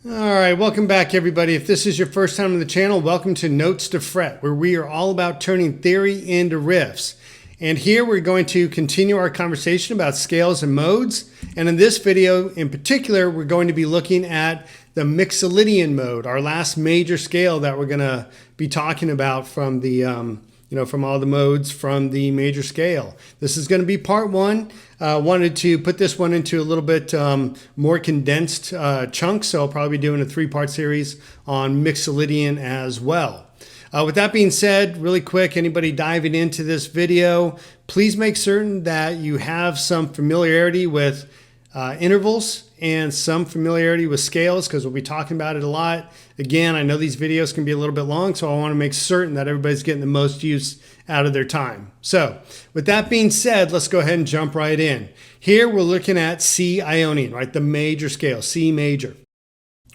All right, welcome back everybody. If this is your first time on the channel, welcome to Notes to Fret, where we are all about turning theory into riffs. And here we're going to continue our conversation about scales and modes. And in this video in particular, we're going to be looking at the Mixolydian mode, our last major scale that we're going to be talking about from the from all the modes from the major scale. This is going to be part one. Wanted to put this one into a little bit more condensed chunks, so I'll probably be doing a three-part series on Mixolydian as well. With that being said, really quick, anybody diving into this video, please make certain that you have some familiarity with intervals and some familiarity with scales, because we'll be talking about it a lot. Again, I know these videos can be a little bit long, so I want to make certain that everybody's getting the most use out of their time. So with that being said, let's go ahead and jump right in. Here we're looking at C Ionian, right? The major scale, C major.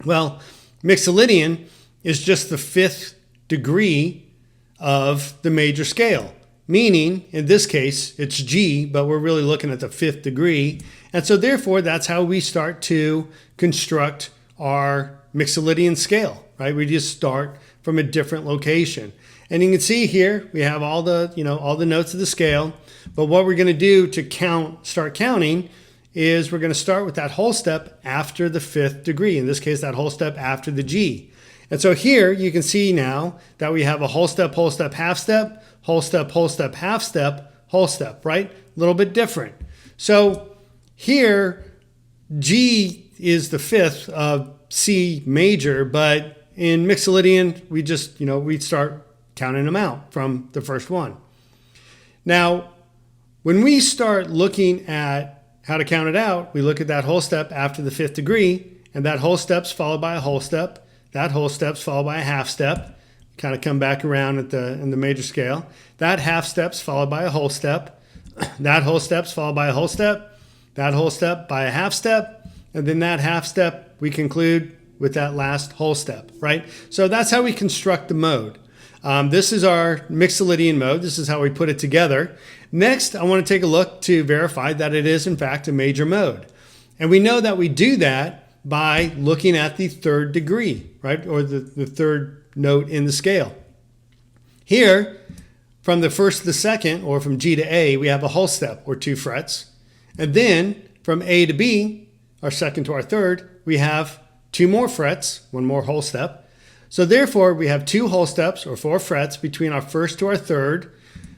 Well, Mixolydian is just the fifth degree of the major scale, meaning in this case it's G, but we're really looking at the fifth degree. And so therefore that's how we start to construct our Mixolydian scale, right? We just start from a different location. And you can see here we have all the, all the notes of the scale. But what we're going to do to start counting is we're going to start with that whole step after the fifth degree. In this case, that whole step after the G. And so here you can see now that we have a whole step, half step, whole step, half step, whole step, right? A little bit different. So here, G is the fifth of C major, but in Mixolydian, we just, we start counting them out from the first one. Now, when we start looking at how to count it out, we look at that whole step after the fifth degree, and that whole step's followed by a whole step. That whole step's followed by a half step. Kind of come back around in the major scale. That half step's followed by a whole step. That whole step's followed by a whole step. That whole step by a half step. And then that half step we conclude with that last whole step, right? So that's how we construct the mode. This is our Mixolydian mode. This is how we put it together. Next, I want to take a look to verify that it is in fact a major mode. And we know that we do that by looking at the third degree, right? Or the third note in the scale. Here, from the first to the second, or from G to A, we have a whole step, or 2 frets. And then from A to B, our second to our third, we have 2 more frets, 1 more whole step. So therefore, we have 2 whole steps, or 4 frets, between our first to our third.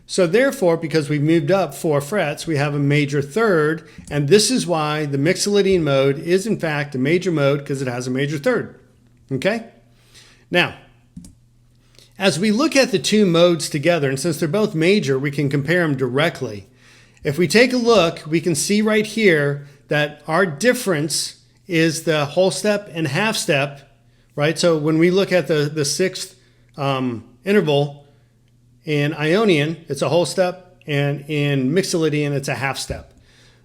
So therefore, because we've moved up 4 frets, we have a major third. And this is why the Mixolydian mode is in fact a major mode, because it has a major third. Okay? Now, as we look at the 2 modes together, and since they're both major, we can compare them directly. If we take a look, we can see right here that our difference is the whole step and half step, right? So when we look at the sixth interval in Ionian, it's a whole step, and in Mixolydian, it's a half step.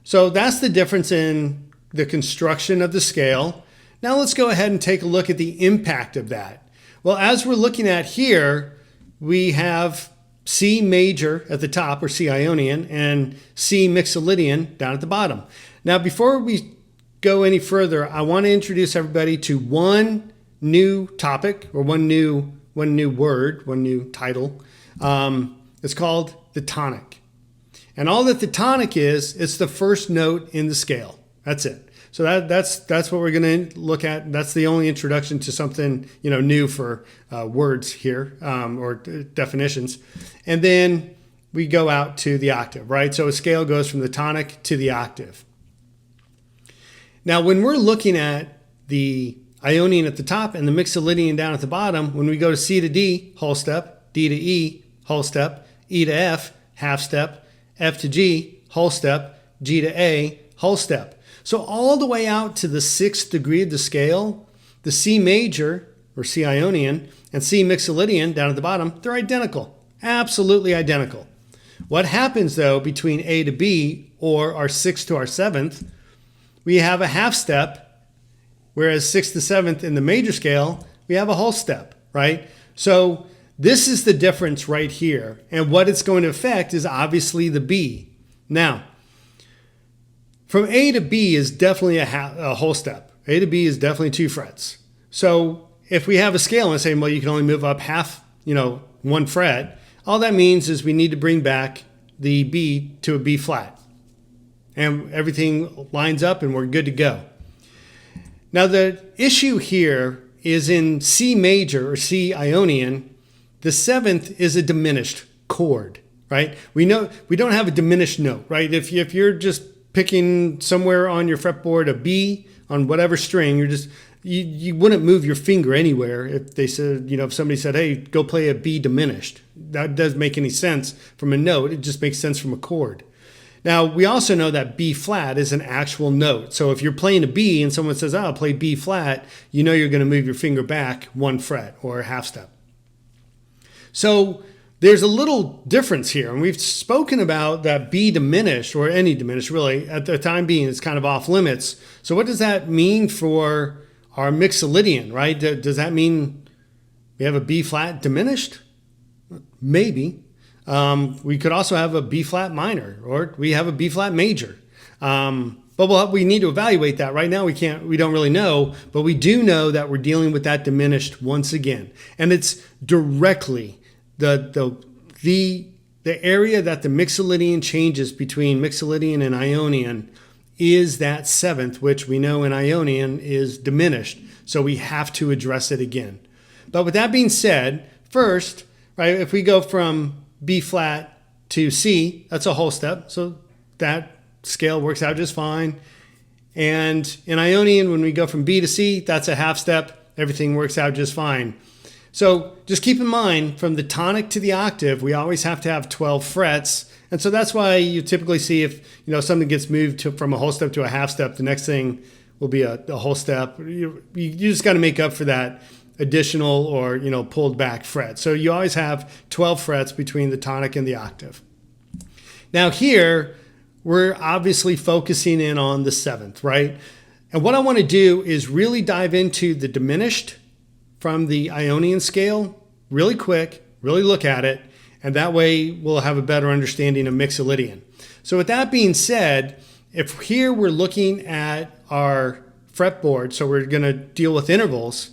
So that's the difference in the construction of the scale. Now let's go ahead and take a look at the impact of that. Well, as we're looking at here, we have C major at the top, or C Ionian, and C Mixolydian down at the bottom. Now, before we go any further, I want to introduce everybody to one new topic, or one new word, one new title. It's called the tonic. And all that the tonic is, it's the first note in the scale. That's it. So that's what we're going to look at. That's the only introduction to something new for words here, or definitions. And then we go out to the octave, right? So a scale goes from the tonic to the octave. Now, when we're looking at the Ionian at the top and the Mixolydian down at the bottom, when we go to C to D, whole step, D to E, whole step, E to F, half step, F to G, whole step, G to A, whole step. So all the way out to the 6th degree of the scale, the C major, or C Ionian, and C Mixolydian down at the bottom, they're identical, absolutely identical. What happens though between A to B, or our 6th to our 7th, we have a half step, whereas 6th to 7th in the major scale, we have a whole step, right? So this is the difference right here. And what it's going to affect is obviously the B. Now, from A to B is definitely a whole step. A to B is definitely 2 frets. So if we have a scale and say, well, you can only move up half, 1 fret, all that means is we need to bring back the B to a B flat. And everything lines up and we're good to go. Now the issue here is in C major or C Ionian, the 7th is a diminished chord, right? We know we don't have a diminished note, right? If you're just picking somewhere on your fretboard a B on whatever string, you wouldn't move your finger anywhere if they said, if somebody said, hey, go play a B diminished. That doesn't make any sense from a note. It just makes sense from a chord. Now, we also know that B flat is an actual note. So if you're playing a B and someone says, I'll play B flat, you know you're going to move your finger back 1 fret or a half step. So there's a little difference here. And we've spoken about that B diminished, or any diminished really, at the time being is kind of off limits. So what does that mean for our Mixolydian, right? Does that mean we have a B flat diminished? Maybe. We could also have a B flat minor, or we have a B flat major. But we need to evaluate that. Right now we don't really know, but we do know that we're dealing with that diminished once again. And it's directly the area that the Mixolydian changes between Mixolydian and Ionian is that 7th, which we know in Ionian is diminished. So we have to address it again. But with that being said, first, right, if we go from B flat to C, that's a whole step. So that scale works out just fine. And in Ionian, when we go from B to C, that's a half step. Everything works out just fine. So just keep in mind, from the tonic to the octave, we always have to have 12 frets. And so that's why you typically see if something gets moved from a whole step to a half step, the next thing will be a whole step. You just got to make up for that additional or pulled back fret. So you always have 12 frets between the tonic and the octave. Now here, we're obviously focusing in on the 7th, right? And what I want to do is really dive into the diminished from the Ionian scale really quick, really look at it, and that way we'll have a better understanding of Mixolydian. So with that being said, if here we're looking at our fretboard, so we're going to deal with intervals,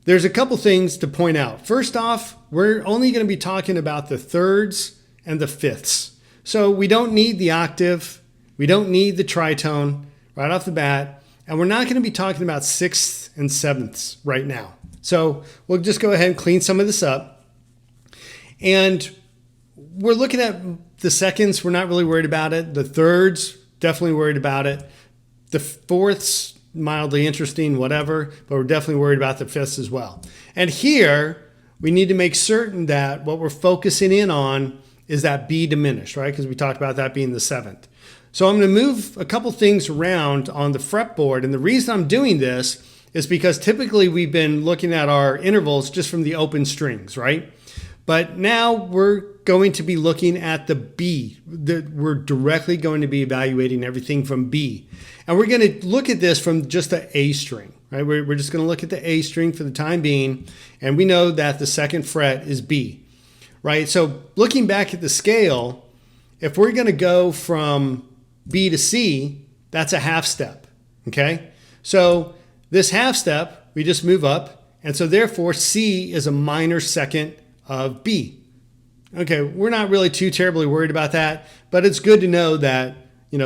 there's a couple things to point out. First off, we're only going to be talking about the thirds and the fifths. So we don't need the octave, we don't need the tritone right off the bat, and we're not going to be talking about sixths and sevenths right now. So we'll just go ahead and clean some of this up. And we're looking at the seconds, we're not really worried about it. The thirds, definitely worried about it. The fourths, mildly interesting, whatever, but we're definitely worried about the fifths as well. And here, we need to make certain that what we're focusing in on is that B diminished, right? Because we talked about that being the 7th. So I'm going to move a couple things around on the fretboard. And the reason I'm doing this is because typically we've been looking at our intervals just from the open strings, right? But now we're going to be looking at the B. We're directly going to be evaluating everything from B. And we're going to look at this from just the A string, right? We're just going to look at the A string for the time being. And we know that the 2nd fret is B, right? So looking back at the scale, if we're going to go from B to C, that's a half step, okay? So this half step, we just move up. And so therefore, C is a minor second of B. Okay, we're not really too terribly worried about that, but it's good to know that,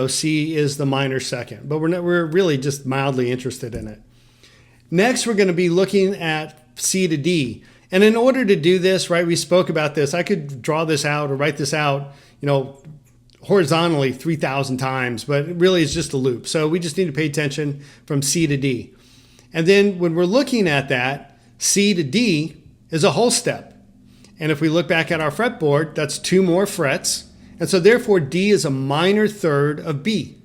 C is the minor second, but we're really just mildly interested in it. Next, we're going to be looking at C to D. And in order to do this, right, we spoke about this. I could draw this out or write this out, horizontally 3,000 times, but it really is just a loop. So we just need to pay attention from C to D. And then when we're looking at that, C to D is a whole step. And if we look back at our fretboard, that's 2 more frets. And so therefore D is a minor third of B.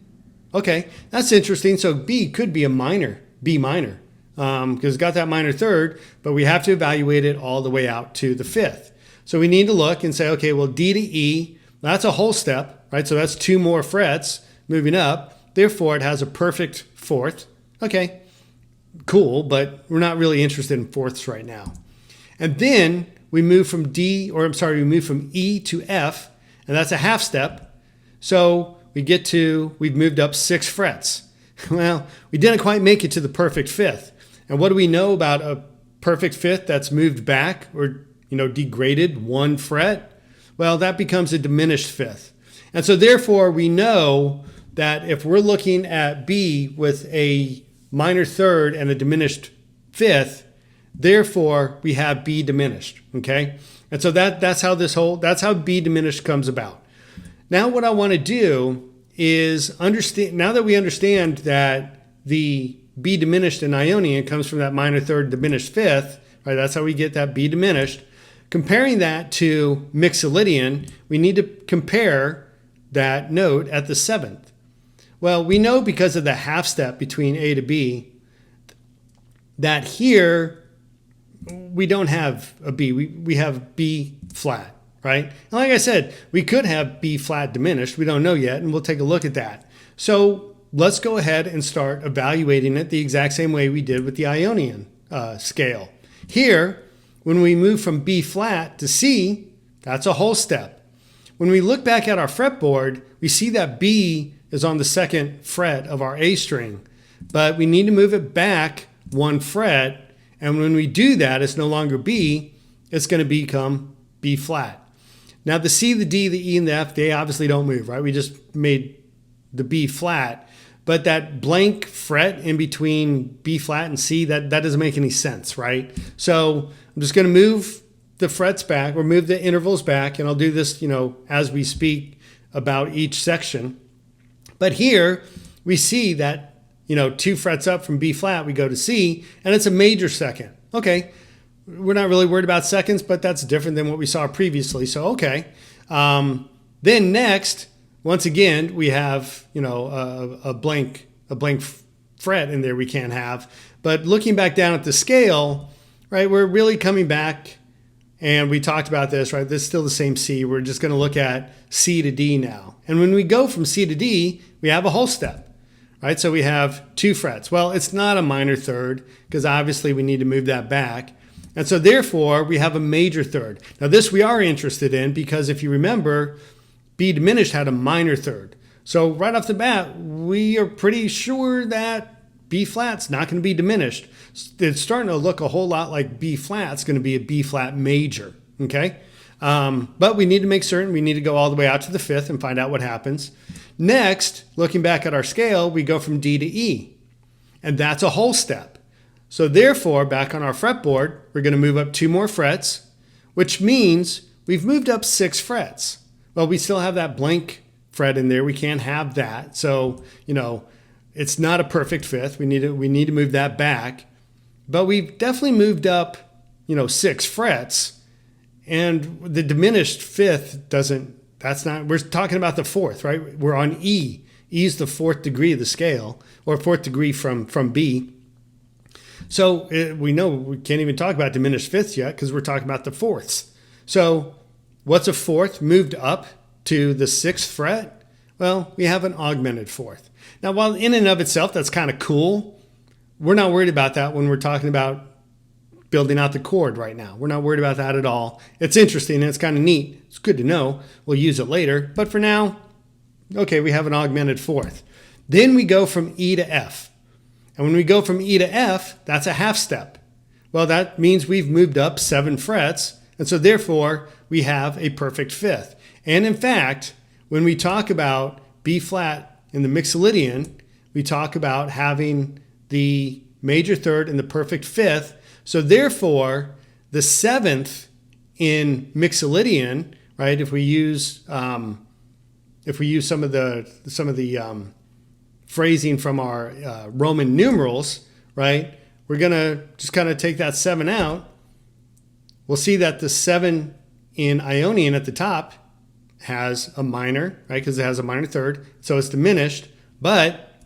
Okay, that's interesting. So B could be a minor, B minor, because it's got that minor third, but we have to evaluate it all the way out to the 5th. So we need to look and say, okay, well, D to E, that's a whole step, right? So that's 2 more frets moving up. Therefore, it has a perfect 4th. Okay, cool, but we're not really interested in 4ths right now. And then we move from we move from E to F, and that's a half step. So we've moved up 6 frets. Well, we didn't quite make it to the perfect 5th. And what do we know about a perfect fifth that's moved back or, degraded 1 fret? Well, that becomes a diminished fifth. And so therefore we know that if we're looking at B with a minor third and a diminished fifth, therefore we have B diminished, okay? And so that's how B diminished comes about. Now what I want to do is now that we understand that the B diminished in Ionian comes from that minor third diminished fifth, right? That's how we get that B diminished. Comparing that to Mixolydian, we need to compare that note at the 7th. Well, we know because of the half step between A to B that here we don't have a B. We have B flat, right? And like I said, we could have B flat diminished. We don't know yet, and we'll take a look at that. So let's go ahead and start evaluating it the exact same way we did with the Ionian scale. Here, when we move from B flat to C, that's a whole step. When we look back at our fretboard, we see that B is on the 2nd fret of our A string, but we need to move it back 1 fret. And when we do that, it's no longer B, it's going to become B flat. Now the C, the D, the E, and the F, they obviously don't move, right? We just made the B flat, but that blank fret in between B flat and C, that doesn't make any sense, right? So I'm just going to move the frets back or move the intervals back, and I'll do this, as we speak about each section. But here we see that, 2 frets up from B flat, we go to C, and it's a major second. Okay, we're not really worried about seconds, but that's different than what we saw previously. So, okay. Then next, once again, we have, a blank fret in there we can't have. But looking back down at the scale, right, we're really coming back, and we talked about this, right? This is still the same C. We're just going to look at C to D now. And when we go from C to D, we have a whole step, right? So we have 2 frets. Well, it's not a minor third because obviously we need to move that back. And so therefore, we have a major third. Now this we are interested in because if you remember, B diminished had a minor third. So right off the bat, we are pretty sure that B flat's not going to be diminished. It's starting to look a whole lot like B flat's going to be a B flat major, okay? But we need to make certain, we need to go all the way out to the 5th and find out what happens. Next, looking back at our scale, we go from D to E, and that's a whole step. So therefore, back on our fretboard, we're going to move up 2 more frets, which means we've moved up 6 frets. Well, we still have that blank fret in there. We can't have that. So, it's not a perfect fifth. We need to move that back. But we've definitely moved up, 6 frets. And the diminished fifth we're talking about the 4th, right? We're on E. E is the 4th degree of the scale, or 4th degree from B. So we know we can't even talk about diminished fifths yet because we're talking about the 4ths. So what's a 4th moved up to the 6th fret? Well, we have an augmented 4th. Now, while in and of itself, that's kind of cool, we're not worried about that when we're talking about building out the chord right now. We're not worried about that at all. It's interesting and it's kind of neat. It's good to know. We'll use it later. But for now, okay, we have an augmented 4th. Then we go from E to F. And when we go from E to F, that's a half step. Well, that means we've moved up 7 frets. And so therefore, we have a perfect 5th. And in fact, when we talk about B flat in the Mixolydian, we talk about having the major 3rd and the perfect 5th. So therefore, the 7th in Mixolydian, right? If we use some of the phrasing from our Roman numerals, right? We're gonna just kind of take that 7 out. We'll see that the 7 in Ionian at the top has a minor, right? Because it has a minor 3rd, so it's diminished. But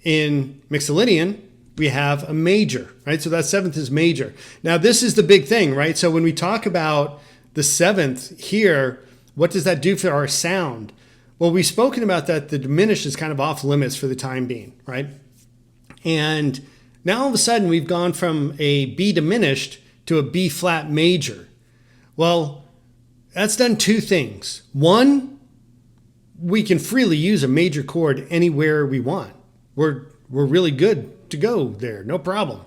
in Mixolydian, we have a major, right? So that 7th is major. Now this is the big thing, right? So when we talk about the 7th here, what does that do for our sound? Well, we've spoken about that the diminished is kind of off limits for the time being, right? And now all of a sudden we've gone from a B diminished to a B flat major. Well, that's done 2 things. One, we can freely use a major chord anywhere we want. We're really good to go there, no problem.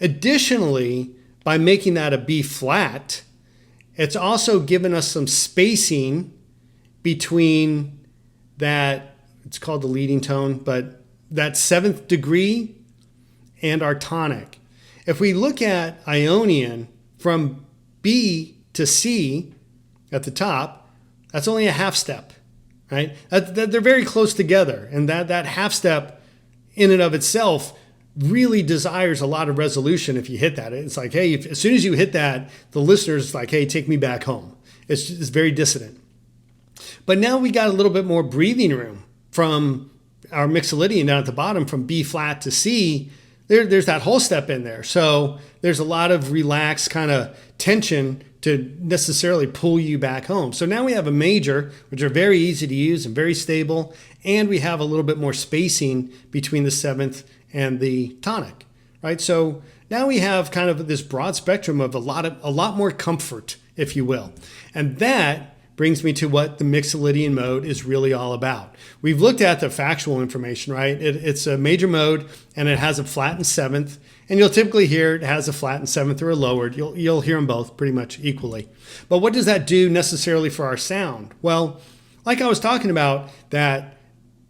Additionally, by making that a B flat, it's also given us some spacing between that, it's called the leading tone, but that 7th degree and our tonic. If we look at Ionian from B to C at the top, that's only a half step, right? They're very close together, and that half step in and of itself really desires a lot of resolution. If you hit that, it's like, hey, as soon as you hit that, the listener's like, hey, take me back home. It's very dissonant. But now we got a little bit more breathing room from our Mixolydian down at the bottom, from B flat to C. There's that whole step in there. So there's a lot of relaxed kind of tension to necessarily pull you back home. So now we have a major, which are very easy to use and very stable, and we have a little bit more spacing between the 7th and the tonic, right? So now we have kind of this broad spectrum of a lot more comfort, if you will. And that brings me to what the Mixolydian mode is really all about. We've looked at the factual information, right? It's a major mode, and it has a flattened 7th, and you'll typically hear it has a flattened 7th or a lowered. You'll hear them both pretty much equally. But what does that do necessarily for our sound? Well, like I was talking about, that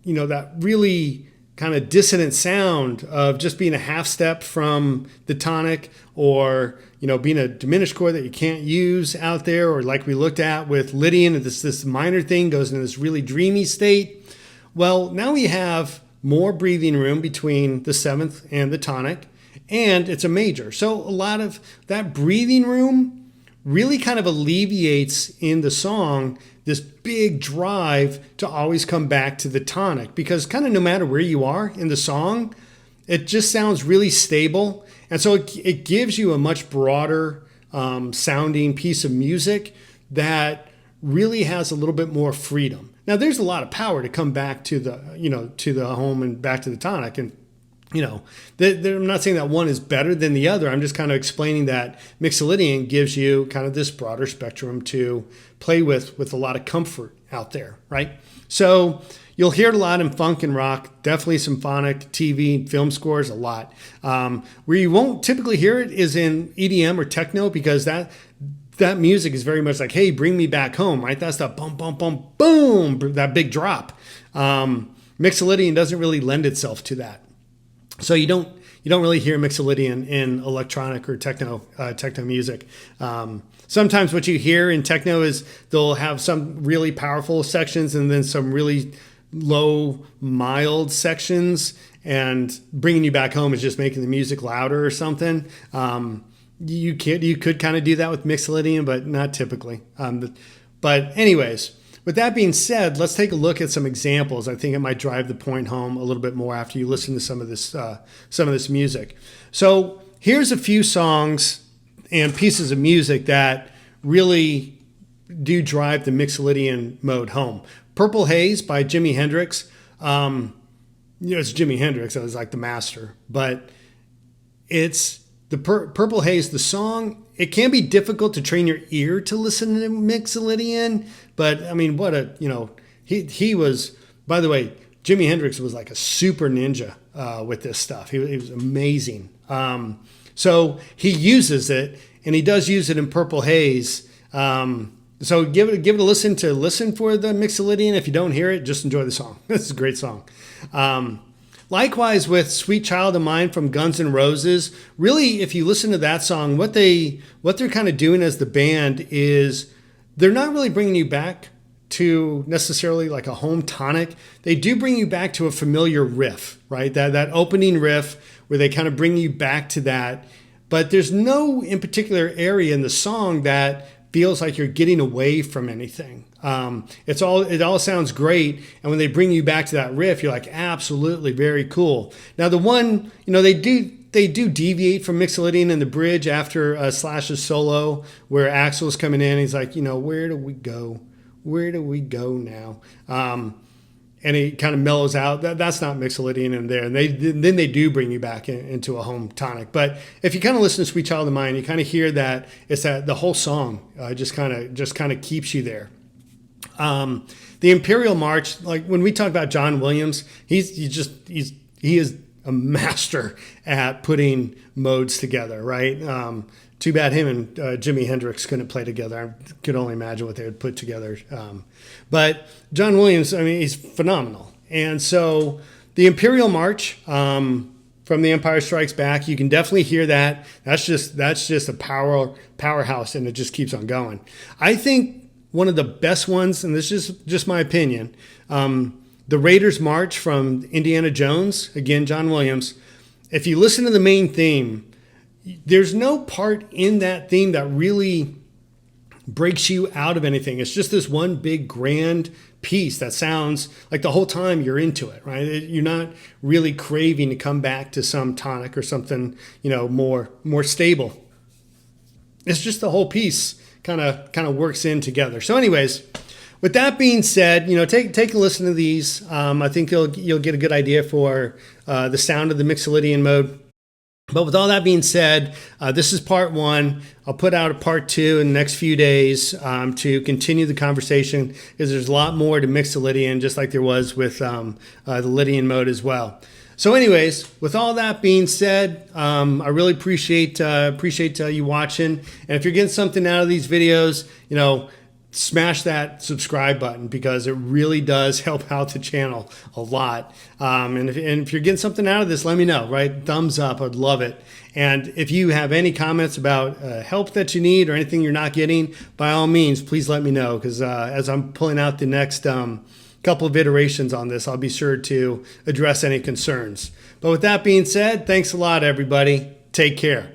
really kind of dissonant sound of just being a half step from the tonic, or being a diminished chord that you can't use out there, or like we looked at with Lydian, this minor thing goes into this really dreamy state. Well, now we have more breathing room between the 7th and the tonic, and it's a major. So a lot of that breathing room really kind of alleviates in the song this big drive to always come back to the tonic, because kind of no matter where you are in the song, it just sounds really stable. And so it gives you a much broader sounding piece of music that really has a little bit more freedom. Now, there's a lot of power to come back to the home and back to the tonic. And I'm not saying that one is better than the other. I'm just kind of explaining that Mixolydian gives you kind of this broader spectrum to play with a lot of comfort out there, right? So you'll hear it a lot in funk and rock, definitely symphonic, TV, film scores, a lot. Where you won't typically hear it is in EDM or techno, because that music is very much like, hey, bring me back home, right? That's that bum, bum, bum, boom, that big drop. Mixolydian doesn't really lend itself to that. So you don't really hear Mixolydian in electronic or techno music. Sometimes what you hear in techno is they'll have some really powerful sections and then some really low, mild sections, and bringing you back home is just making the music louder or something. You could kind of do that with Mixolydian, but not typically. But anyways, with that being said, let's take a look at some examples. I think it might drive the point home a little bit more after you listen to some of this music. So here's a few songs and pieces of music that really do drive the Mixolydian mode home. Purple Haze by Jimi Hendrix. It's Jimi Hendrix. I was like the master, but it's the Purple Haze, the song. It can be difficult to train your ear to listen to Mixolydian, but I mean, he was, by the way, Jimi Hendrix was like a super ninja with this stuff. He was amazing. So he uses it, and he does use it in Purple Haze. So give it a listen for the Mixolydian. If you don't hear it, just enjoy the song. This is a great song. Likewise with Sweet Child of Mine from Guns N' Roses. Really, if you listen to that song, what they're kind of doing as the band is they're not really bringing you back to necessarily like a home tonic. They do bring you back to a familiar riff, right? That opening riff where they kind of bring you back to that. But there's no in particular area in the song that feels like you're getting away from anything. It all sounds great, and when they bring you back to that riff, you're like, absolutely, very cool. Now the one, they do deviate from Mixolydian in the bridge after Slash's solo, where Axl's coming in. He's like, where do we go? Where do we go now? And he kind of mellows out. That's not Mixolydian in there. And then they do bring you back into a home tonic. But if you kind of listen to Sweet Child of Mine, you kind of hear that it's that the whole song just kind of keeps you there. The Imperial March, like when we talk about John Williams, he is a master at putting modes together, right? Too bad him and Jimi Hendrix couldn't play together. I could only imagine what they would put together. But John Williams, I mean, he's phenomenal. And so the Imperial March from The Empire Strikes Back, you can definitely hear that. That's just a powerhouse, and it just keeps on going. I think one of the best ones, and this is just my opinion, the Raiders March from Indiana Jones, again, John Williams. If you listen to the main theme, there's no part in that theme that really breaks you out of anything. It's just this one big grand piece that sounds like the whole time you're into it, right? You're not really craving to come back to some tonic or something, more stable. It's just the whole piece kind of works in together. So anyways, with that being said, take a listen to these. I think you'll get a good idea for the sound of the Mixolydian mode. But with all that being said, this is part one. I'll put out a part two in the next few days to continue the conversation, because there's a lot more to Mixolydian, just like there was with the Lydian mode as well. So anyways, with all that being said, I really appreciate you watching. And if you're getting something out of these videos, smash that subscribe button, because it really does help out the channel a lot. And if you're getting something out of this, let me know, right? Thumbs up, I'd love it. And if you have any comments about help that you need or anything you're not getting, by all means, please let me know, because as I'm pulling out the next couple of iterations on this, I'll be sure to address any concerns. But with that being said, thanks a lot, everybody. Take care.